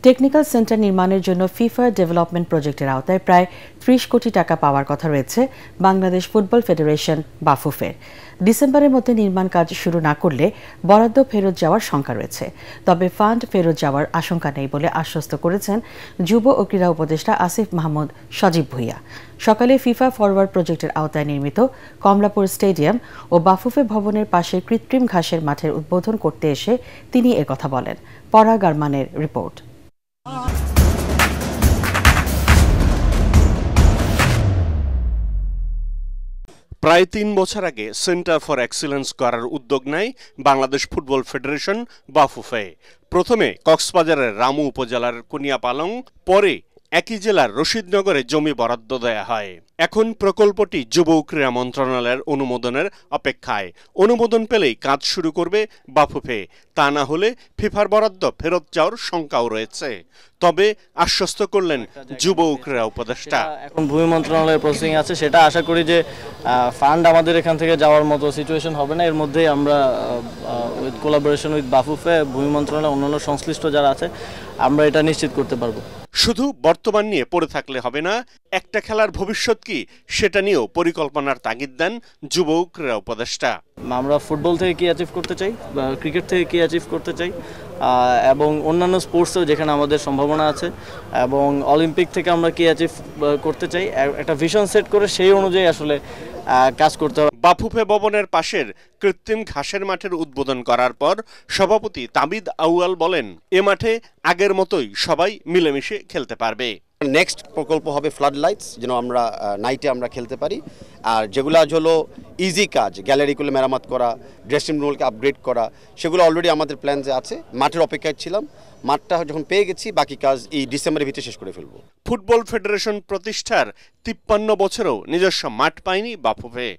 Technical centre নির্মাণের জন্য FIFA development প্রজেক্টের আওতায় প্রায় ৩০ কোটি টাকা পাওয়ার কথা রয়েছে বাংলাদেশ ফুটবল ফেডারেশন বাফুফের। ডিসেম্বরের মধ্যে নির্মাণ কাজ শুরু না করলে বরাদ্দ ফেরত যাওয়ার শঙ্কা রয়েছে। তবে ফান্ড ফেরত যাওয়ার আশঙ্কা নেই বলে আশ্বস্ত করেছেন যুব ও ক্রীড়া উপদেষ্টা আসিফ মাহমুদ সজীব ভুঁইয়া। সকালে ফিফা ফরওয়ার্ড প্রজেক্টের আওতায় নির্মিত কমলাপুর স্টেডিয়াম ও বাফুফে ভবনের পাশে কৃত্রিম ঘাসের মাঠের উদ্বোধন করতে এসে তিনি একথা বলেন। পরাগ আরমানের রিপোর্ট। প্রায় ৩ বছর আগে সেন্টার ফর এক্সিলেন্স করার উদ্যোগ নেয় বাংলাদেশ ফুটবল ফেডারেশন বাফুফে। প্রথমে কক্সবাজারের রামু উপজেলার কুনিয়াপালং, পরে একই জেলার রশিদনগরে জমি বরাদ্দ দেয়া হয়। এখন প্রকল্পটি যুব ও ক্রীড়া মন্ত্রণালয়ের অনুমোদনের অপেক্ষায়। অনুমোদন পেলেই কাজ শুরু করবে বাফুফে। তা না হলে ফিফার বরাদ্দ ফেরত যাওয়ার শঙ্কাও রয়েছে। তবে আশ্বস্ত করলেন যুব ও ক্রীড়া উপদেষ্টা। এখন ভূমি মন্ত্রণালয়ের প্রসেসিং আছে, সেটা আশা করি যে ফান্ড আমাদের এখান থেকে যাওয়ার মতো সিচুয়েশন হবে না। এর মধ্যেই আমরা উইথ কোলাবোরেশন উইথ বাফুফে, ভূমি মন্ত্রণালয়, অন্যান্য সংশ্লিষ্ট যারা আছে, আমরা এটা নিশ্চিত করতে পারবো। শুধু বর্তমান নিয়ে পড়ে থাকলে হবে না, একটা খেলার ভবিষ্যৎ কি সেটা নিয়েও পরিকল্পনার তাগিদ দেন যুব ও ক্রীড়া উপদেষ্টা। আমরা ফুটবল থেকে কি অ্যাচিভ করতে চাই, ক্রিকেট থেকে কি অ্যাচিভ করতে চাই, এবং অন্যান্য স্পোর্টসেও যেখানে আমাদের সম্ভাবনা আছে, এবং অলিম্পিক থেকে আমরা কি অ্যাচিভ করতে চাই, একটা ভিশন সেট করে সেই অনুযায়ী আসলে কাজ করতে হবে। বাফুফে ভবনের পাশের কৃত্রিম ঘাসের মাঠের উদ্বোধন করার পর সভাপতি তাবিদ আউয়াল বলেন, এ মাঠে আগের মতোই সবাই মিলেমিশে খেলতে পারবে। নেক্সট প্রকল্প হবে ফ্লাড লাইটস, যেন আমরা নাইটে আমরা খেলতে পারি। আর যেগুলো হলো ইজি কাজ, গ্যালারিগুলো মেরামত করা, ড্রেসিং রুমকে আপগ্রেড করা, সেগুলো অলরেডি আমাদের প্ল্যানে আছে। মাঠের অপেক্ষায় ছিলাম, মাঠটা যখন পেয়ে গেছি বাকি কাজ এই ডিসেম্বরের ভিতরে শেষ করে ফেলবো। ফুটবল ফেডারেশন প্রতিষ্ঠার ৫৩ বছরেও নিজস্ব মাঠ পায়নি বাফুফে।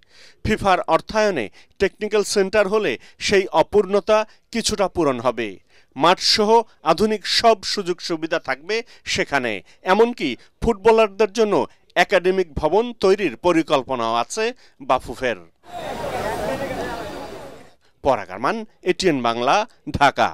ফিফার অর্থায়নে টেকনিক্যাল সেন্টার হলে সেই অপূর্ণতা কিছুটা পূরণ হবে। মাঠসহ আধুনিক সব সুযোগ সুবিধা থাকবে সেখানে। এমনকি ফুটবলারদের জন্য একাডেমিক ভবন তৈরির পরিকল্পনাও আছে বাফুফের। পরাগ আরমান, এটিএন বাংলা, ঢাকা।